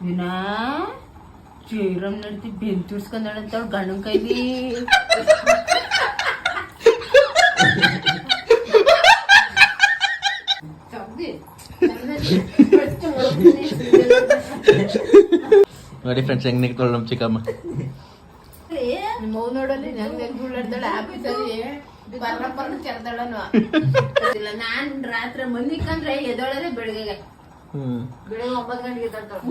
ದಿನ ಚೇರಮ್ ನಡ್ತಿ ಬೆಂಕಿ ಉಡ್ಸ್ಕೊಂಡಂತ ಅವ್ಳ ಗಂಡನ ಕೈಲಿ ನೋಡಿ ಫ್ರೆಂಡ್ಸ್ ಹೆಂಗ್ ನಿಕ್ತೋಳು ನಮ್ ಚಿಕ್ಕಮ್ಮ. ನಿಮ್ಮ ಮಗು ನೋಡಲ್ಲಿ ನಂಗೆ ಉಳ್ಳಾಡ್ದಾಳೆ ಆಫೀಸಲ್ಲಿ ಬರ್ರ ಕೆರ್ದಾಳನು ಇಲ್ಲ. ನಾನ್ ರಾತ್ರಿ ಮನಿಕಂದ್ರೆ ಎದೊಳದೆ ಬೆಳಗ್ಗೆ 9 ಗಂಟೆಗೆ ಎದ್ದಾಳ್ತಾಳೆ.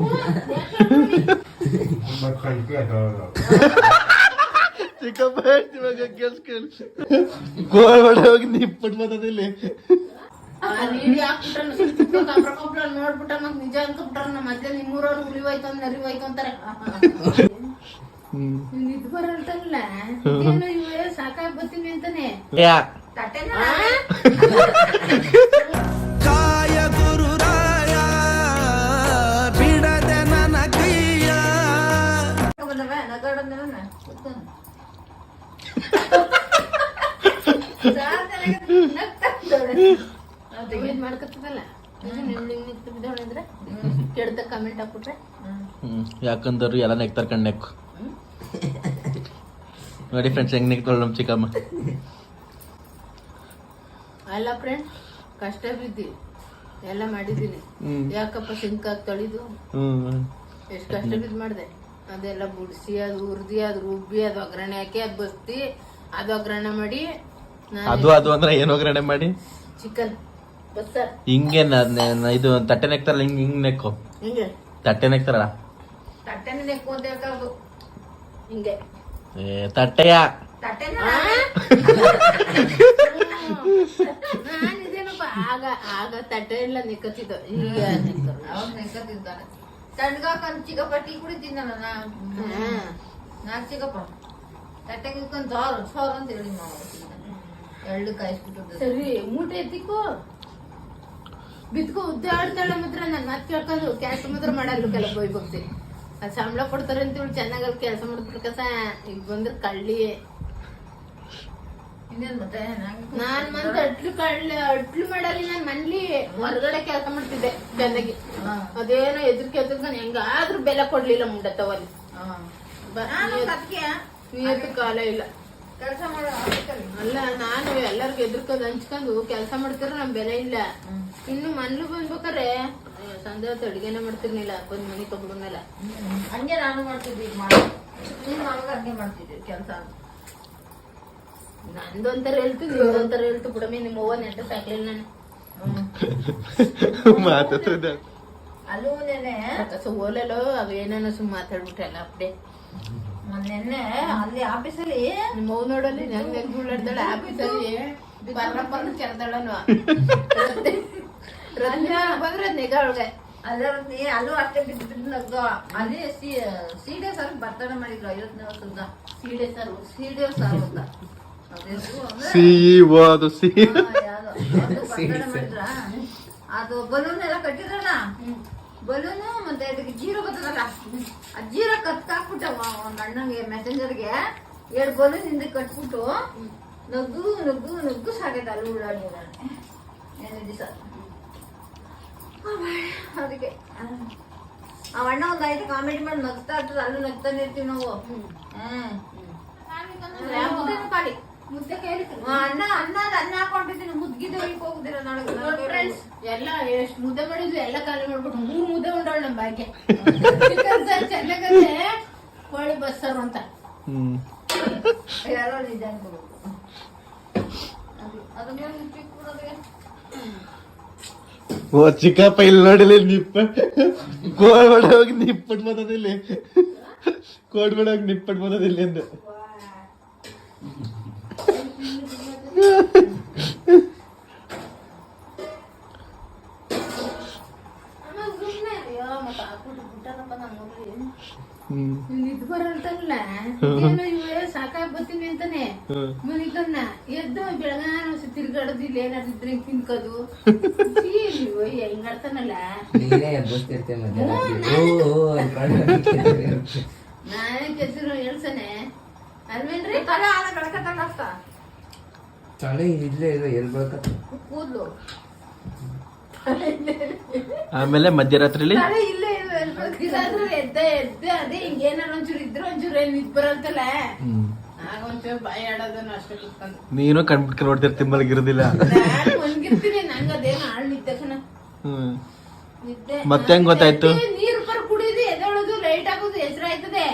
ಚಿಕ್ಕಮ್ಮ ಹೇಳ್ತಿವಾಗ ಕೇಳಿಸ್ ಗೋಲ್ ಹೊಡೆ ಹೋಗಿ ನಿಪ್ಪಟ್ ಬರ್ತದಿಲ್ಲಿ. ನೋಡ್ಬಿಟ್ಟ ಮತ್ ನಿಜ ಅನ್ಕೊಂಡ್ಬಿಟ್ರ ನಮ್ಮ ಮತ್ತೆ ನಿಮ್ಮೂರವ್ರು ಉಳಿವಾಯ್ತಂದ್ರೆ ಅರಿವಾಯ್ತಂತಾರೆ. ಇದು ಬರಲ್ತಲ್ಲ ಏನೋ ಇವೇ ಸಾಕಾಗಿ ಬರ್ತೀನಿ ಅಂತಾನೆ. ಕಾಯ ಗುರುರಾಯ ಬಿಡದೆ ನನ್ನ ಕೈಯ. ಮಾಡ್ಕೊತದಲ್ಲ ನಿಮ್ದ್ರೆ ಕೆಡ್ದ ಕಮೆಂಟ್ ಹಾಕ್ಬಿಟ್ರೆ ಯಾಕಂದ್ರು ಎಲ್ಲ ನೆಕ್ತಾರ ಕಣ್ಣೆಕ್ಕು. ನೋಡಿ ಫ್ರೆಂಡ್ಸ್ ಹೆಂಗ್ ನಿಕ್ತೋಳು ನಮ್ ಚಿಕ್ಕಮ್ಮ. ಅಲ್ಲ ಫ್ರೆಂಡ್ ಕಷ್ಟ ಬಿದ್ದಿ ಎಲ್ಲ ಮಾಡಿದೀನಿ. ಯಾಕಪ್ಪ ಸಿಂಕ್ ಹಾಕಿ ತೊಳಿದು ಎಷ್ಟ್ ಕಷ್ಟ ಬಿದ್ದು ಮಾಡ್ದೆ. ಅದೆಲ್ಲ ಬುಡ್ಸಿ ಅದು ಹುರ್ದಿ ಅದು ರುಬ್ಬಿ ಅದು ಒಗ್ಗರಣೆ ಹಾಕಿ ಅದು ಬಸ್ತಿ ಅದು ಒಗ್ಗರಣೆ ಮಾಡಿ ಅದು ಅಂದ್ರೆ ಏನ್ ಒಗ್ಗರಣೆ ಮಾಡಿ ಚಿಕನ್ ಬಸ್ಸಾರ್ ಹಿಂಗೆ ಇದು ತಟ್ಟೆ ನೆಕ್ತಾರಲ್ಲ ಹಿಂಗ್ ನೆಕ್ಕು ಹಿಂಗೆ ತಟ್ಟೆ ನೆಕ್ತಾರಲ್ಲ ತಟ್ಟೆನ ನೆಕ್ಕು ಅಂತ ಹೇಳ್ತಾವ್ದು ಹಿಂಗೆ ತಟ್ಟೆಯ ನಾನಿದೇನಪ್ಪ ಆಗ ಆಗ ತಟ್ಟೆ ಎಲ್ಲ ನೆಕ್ಕತ್ತಿದ್ದ ಈಗ ನೆಕ್ಕತ್ತಿದ್ದಾನೆ. ತಣ್ಣಗಾಕ ಚಿಕ್ಕಪ್ಪ ಟೀ ಕುಡಿತೀನಿ ನಾಕ್ ಚಿಕ್ಕಪ್ಪ ತಟ್ಟೆಗೆ ಸಾರು ಅಂತ ಹೇಳಿ ಎಳ್ಳು ಕಾಯಿಸ್ಬಿಟ್ಟು ಸರಿ ಮೂಟೆ ಎತ್ತಿಕೋ ಬಿತ್ಕೋ ಉದ್ದ ಆಡ್ತಾಳೆ ಮಾತ್ರ ನಾನು ಮಾತು ಕೇಳ್ಕೊಂಡು ಕೆಲಸ ಮಾತ್ರ ಮಾಡಲ್ಲ ಕೆಲ ಹೋಗಿ ಹೋಗ್ತೀನಿ. ಅದು ಸಂಬಳ ಕೊಡ್ತಾರೆ ಅಂತ ಹೇಳಿ ಚೆನ್ನಾಗಿ ಅಲ್ಲಿ ಕೆಲಸ ಮಾಡ್ಬಿಡ್ಕಸ ಈಗ ಬಂದ್ರೆ ಕಳ್ಳಿ ಮತ್ತೆ ನಾನ್ ಮತ್ತೆ ಅಟ್ಲು ಮಾಡಲಿ ನಾನ್ ಮನ್ಲಿ ಹೊರಗಡೆ ಕೆಲಸ ಮಾಡ್ತಿದ್ದೆ ಚೆನ್ನಾಗಿ. ಅದೇನೋ ಎದುರು ಕೆಲ್ಸಕ್ಕೆ ಹೆಂಗಾದ್ರೂ ಬೆಲೆ ಕೊಡ್ಲಿಲ್ಲ ಮುಂಡತ್ತವಲ್ಲಿ ನಿಯತ್ತು ಕಾಲ ಇಲ್ಲ ಕೆಲಸ ಮಾಡ. ಅಲ್ಲ ನಾನು ಎಲ್ಲರಿಗೂ ಎದುರ್ಕೋದು ಹಂಚ್ಕೊಂಡು ಕೆಲಸ ಮಾಡ್ತಿರೋ ನಮ್ ಬೆಲೆ ಇಲ್ಲ. ಇನ್ನು ಮನ್ಲು ಬಂದ್ಬೇಕಾರೆ ಸಂಜೆ ಹೊತ್ತು ಅಡಿಗೆನೆ ಮಾಡ್ತಿರ್ನಿಲ್ಲ. ಬಂದ್ ಮನಿ ತಗೊಂಡ್ಮೇಲೆ ಹಂಗೆ ನಾನು ಮಾಡ್ತಿದ್ವಿ. ಹಂಗೆ ಮಾಡ್ತಿದ್ವಿ ಕೆಲಸ. ನಂದೊಂಥರ ಹೇಳ್ತು ನಿಮ್ದೊಂಥರ ಹೇಳ್ತು ಬಿಡಮೆ. ನಿಮ್ಮ ಅವ್ವ ನೆಟ್ಟ ಸಾಕ್ಲಿಲ್ಲ ನಾನು ಅಲ್ಲೂ ನೆನೆ ಓಲಲ್ಲೋ ಅವೇನೇನೋ ಸುಮ್ಮ ಮಾತಾಡ್ಬಿಟ್ಟೆಲ್ಲ ಅಪ್ಡೇ. ಮೊನ್ನೆ ಅಲ್ಲಿ ಆಫೀಸಲ್ಲಿ ನಿಮ್ಮ ಅವ್ವ ನೋಡಲ್ಲಿ ನಂಗೆ ಉಳ್ಳಾಡ್ದಾಳೆ ಆಫೀಸಲ್ಲಿ ಬರ್ರ ಕೆರ್ದಾಳನು ಬಂದ್ರೆ ನಿಗ ಒಳಗೆ ಅಲ್ಲೂ ಅಷ್ಟೇ ಬಿದ್ದು ನಗ್ಗ. ಅಲ್ಲಿ ಸೀಡೆ ಸರ್ ಬರ್ತಡೇ ಮಾಡಿದ್ರು 50ನೇ ವರ್ಷದ ಸೀಡೆ ಸರ್ ಅಂತ ಮಾಡಿದ್ರ. ಅದು ಬಲೂನ್ ಎಲ್ಲ ಕಟ್ಟಿದ್ರಲ್ಲ ಬಲೂನು ಮತ್ತೆ ಅದಕ್ಕೆ ಜೀರೋ ಬರ್ತದಲ್ಲ ಆ ಜೀರೋ ಕತ್ಕಾಕ್ಬಿಟ್ಟ ಒಂದ್ ಅಣ್ಣಂಗೆ ಮೆಸೆಂಜರ್ಗೆ 2 ಬಲೂನ್ ಹಿಂದೆ ಕಟ್ಬಿಟ್ಟು ನಗ್ಗು ಸಾಕೈತೆ ಅಲ್ಲಿ ಉಳ್ಳಾಡಿದಾನೆ ಏನೇ ದಿವಸ. ಅದಕ್ಕೆ ಆ ಅಣ್ಣ ಒಂದ್ ಆಯ್ತು ಕಾಮಿಡಿ ಮಾಡಿ ನಗ್ತಾ ಇರ್ತದೆ. ಅಲ್ಲೂ ನಗ್ತಾನೆ ಇರ್ತೀವಿ ನಾವು. ಅನ್ನ ಹಾಕೊಂಡಿದ್ದೀನಿ ಮುದ್ಗಿದ ಹೋಗುದಿರ ನಾಳೆ ಎಲ್ಲ ಎಷ್ಟು ಮುದ್ದೆ ಮಾಡಿದ್ವಿ ಎಲ್ಲ ಖಾಲಿ ಮಾಡ್ಬಿಟ್ಟು 3 ಮುದ್ದೆ ಉಂಡವಳು ನಮ್ ಬಾಯ್ಗೆ. ಚೆನ್ನಾಗಂದ್ರೆ ಕೋಳಿ ಬಸ್ಸಾರು ಅಂತ ಯಾರೋ ನಿಜ ಅನ್ಕೊಬೇಕು. ಅದನ್ನೇ ಚಿಕ್ಕ ಬಿಡೋದೇ ಓ ಚಿಕ್ಕಪ್ಪ ಇಲ್ಲಿ ನೋಡಿಲ್ಲ ನಿಪ್ಪ ಕೋಡ್ ಹೋಗಿ ನಿಪ್ಪಟ್ ಬರ್ತದಿಲ್ಲಿ. ಕೋಡ್ ಹೋಗಿ ನಿಪ್ಪಟ್ ಬರ್ತದಿಲ್ಲಿ ಅಂದ. ಇದು ಬರಲ್ತಲ್ಲ ಏನೋ ಇವೇ ಸಾಕಾಗಿ ಬರ್ತೀನಿ ಅಂತಾನೆ ಮನಿಕನ್ನ ಎದ್ದು ಬೆಳಗಾನ ತಿರ್ಗಾಡೋದಿಲ್ಲ ಏನಾದ್ರು ತಿನ್ಕೋದು ಹೆಂಗಾಡ್ತಾನಲ್ಲ. ನಾನೇ ಕೆಸರು ಹೇಳ್ಸನೆ ಅಲ್ವೇನ್ರಿ ತಲೆ ಆಳ ಬೆಳಕತ್ತಲ್ಲ ಅಷ್ಟ ತಲೆ ಇಲ್ಲೇ ಇದೆ ಎಲ್ಲಿ ಬೆಳಕ ಕೂದ್ಲು ಆಮೇಲೆ ಮಧ್ಯರಾತ್ರಿಲಿ ತಲೆ ಇಲ್ಲೇ ಇಲ್ಲಾದ್ರೂ ಎದ್ದೆ ಅದೇ ಹಿಂಗೇನಾರ ಒಂಚೂರು ಇದ್ರೆ ಒಂಚೂರು ಏನ್ ನಿದ್ ಬರತ್ತಲ್ಲ ಆಗ ಒಂಚೂರು ಬಾಯಿ ಆಡೋದನ್ನ ಅಷ್ಟೇ ಕುತ್ಕೊಂಡು ನೀನು ಕಣ್ಬಿಟ್ಕೊಂಡು ನೋಡ್ತಿರ್ತೀನಿ ಮಲಗಿರೋದಿಲ್ಲ. ನಾನು ಮನ್ಗಿರ್ತೀನಿ ನಂಗೆ ಅದೇನು ಆಳ್ ನಿದ್ದೆ ಕಣ ನಿದ್ದೆ. ಮತ್ತೆ ಹೆಂಗ್ ಗೊತ್ತಾಯ್ತು? ನೀರು ಬರ್ ಕುಡಿದು ಎದೊಳೋದು ಲೈಟ್ ಆಗೋದು ಹೆಸರು ಆಯ್ತದೆ.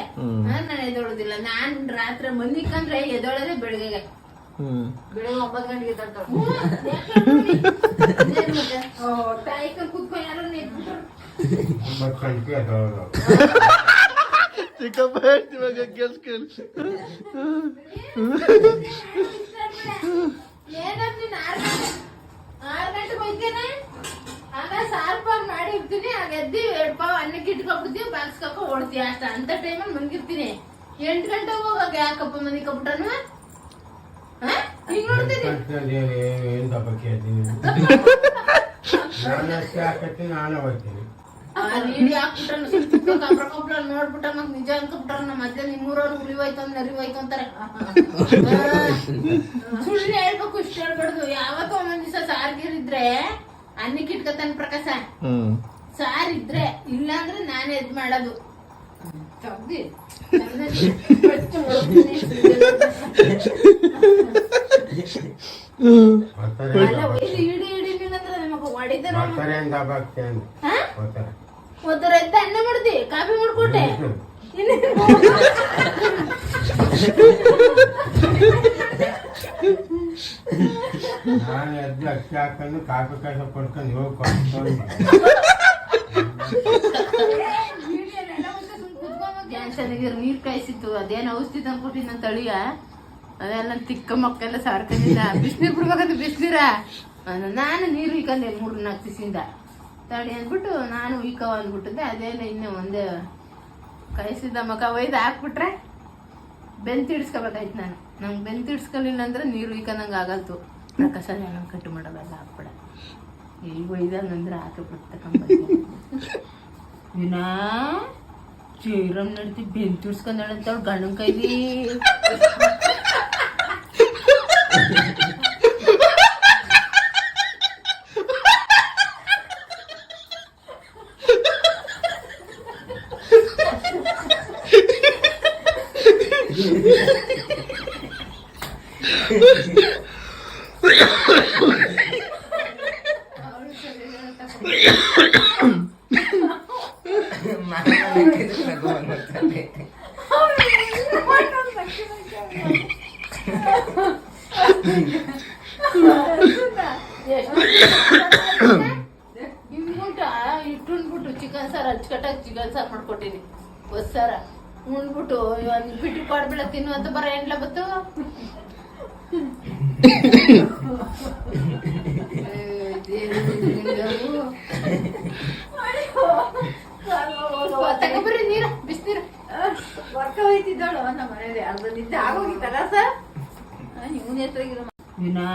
ನಾನು ಎದೊಳೋದಿಲ್ಲ. ನಾನ್ ರಾತ್ರಿ ಮನಿಕಂದ್ರೆ ಎದೊಳದೆ ಬೆಳಗ್ಗೆ ಬೆಳಗ್ಗೆ 9 ಗಂಟೆಗೆ ಎದ್ದೋಳ್ತಾಳೆ. ತಾಯಿ ಕಲ್ ಕುತ್ಕೊಂಡು ಯಾರೋ ನೆಟ್ಬಿಟ್ರು. ಚಿಕ್ಕಪ್ಪ ಹೇಳ್ತಿವಾಗ ಕೇಳಿಸ್ಕೊಳ್ಳಿ. ಏನಂತ ನೀನ್ 6 ಗಂಟೆಗೆ ಹೋಗ್ತೇನೆ ಆಗ ಸಾರ್ ಪಾರ್ ಮಾಡಿ ಇರ್ತೀನಿ. ಆಗ ಎದ್ದಿ 2 ಪಾವ್ ಅನ್ನಕ್ಕೆ ಇಟ್ಕೊಬಿಡ್ತೀವಿ, ಬಾಕ್ಸ್ ಕಪ್ಪ ಓಡ್ತೀವಿ ಅಷ್ಟ. ಅಂತ ಟೈಮಲ್ಲಿ ಮನ್ಗಿರ್ತೀನಿ. 8 ಗಂಟೆಗೆ ಹೋಗಾಗ ಯಾಕಪ್ಪ ಮನಿ ಕಪ್ಬಿಟ್ಟನು ಹಿಂಗ್ ನೋಡ್ತೀನಿ. ನೋಡ್ಬಿಟ್ಟ ಮತ್ ನಿಜ ಅನ್ಕೊಬಿಟ್ಟಾರ. ನಮ್ಮ ಮತ್ತೆ ನಿಮ್ಮೂರವ್ರು ಉಳಿವಾಯ್ತು ಅಂದ್ರೆ ಅರಿವಾಯ್ತು ಅಂತಾರೆ. ಸುಳ್ಳು ಹೇಳ್ಬೇಕು, ಇಷ್ಟ ಹೇಳ್ಬಾರ್ದು. ಯಾವತ್ತೋ ಒಂದೊಂದ್ ದಿವಸ ಸಾರ್ಗಿರಿದ್ರೆ ಅನ್ನಕ್ಕೆ ಇಟ್ಕತಾನ ಪ್ರಕಾಶ. ಸಾರ್ ಇದ್ರೆ ಇಲ್ಲ ಅಂದ್ರೆ ನಾನೇ ಇದ್ ಮಾಡೋದು. ಅನ್ನ ಮಾಡ್ದಿ, ಕಾಫಿ ಮಾಡ್ಕೊಟ್ಟೆ. ನಾನು ಎದ್ದು ಅಕ್ಕಿ ಹಾಕೊಂಡು ಕಾಫಿ ಕಾಸ ಕೊಡ್ಕೊಂಡು ಹೋಗಿ ನೀರ್ ಕಾಯಿಸಿತ್ತು. ಅದೇನ್ ಔಷಧಿ ತಂದ್ಕೊಟ್ಟಿನ ತಳಿಯ ಅದೆಲ್ಲ ತಿಕ್ಕ ಮಕ್ಕೆಲ್ಲ ಸಾರ್ಕೊಂಡಿದ್ದ. ಬಿಸಿನೀರ್ ಬಿಡ್ಬೇಕಂತ ಬಿಸಿನೀರ ನಾನು ನೀರು ಇಕ್ಕಂದೆ 3-4 ದಿವಸದಿಂದ ತಡಿ ಅಂದ್ಬಿಟ್ಟು ನಾನು ಇಕ್ಕವ ಅಂದ್ಬಿಟ್ಟಿದ್ದೆ. ಅದೇನ ಇನ್ನೂ ಒಂದೇ ಕಾಯಿಸಿದ ಮಕ್ಕ ಒಯ್ದು ಹಾಕ್ಬಿಟ್ರೆ ಬೆಂತಿಡ್ಸ್ಕೊಬೇಕಾಯ್ತು. ನಂಗೆ ಬೆಂತಿಡ್ಸ್ಕೊಲಿಲ್ಲ ಅಂದ್ರೆ ನೀರು ಇಕ್ಕಂದಂಗೆ ಆಗಲ್ತು. ಪ್ರಕಾಶ ನಂಗೆ ಕಟ್ಟು ಮಾಡೋದೆಲ್ಲ ಹಾಕ್ಬಿಡ. ಇಲ್ಲಿ ಒಯ್ದಂದ್ರೆ ಹಾಕಿಬಿಡ್ತಕ್ಕಂಬ ವಿನಾ ಚೀರಮ್ ನಡ್ತಿ ಬೆಂತಿಡ್ಸ್ಕೊಂಡಂತ ಗಂಡನ ಕೈಲಿ ಇಟ್ಟುಂಡ್ಬಿಟ್ಟು ಚಿಕನ್ ಸಾರು ಅಚ್ಚುಕಟ್ಟಾಗಿ ಚಿಕನ್ ಸಾರು ಮಾಡ್ಕೊಟ್ಟಿನಿ. ಹೊಸಾರ ಉಣ್ಬಿಟ್ಟು ಒಂದು ಬಿಟ್ಟು ಕೊಡ್ಬಿಡ ತಿನ್ನು ಅಂತ ಬರ ಎಂಡ್ಲ ಬತ್ತು. ತಗೊಬರ್ರಿ ನೀರ ಬಿಸಿನೀರು ವರ್ಕ ಹೋಯ್ತಿದ್ದಾಳು ನಮ್ಮ ಮನೇಲಿ. ಅರ್ಧ ನಿದ್ದೆ ಆಗೋಗಿತ್ತಲ್ಲ ಸರ್. ಇವನ ಹತ್ರ ವಿನಾ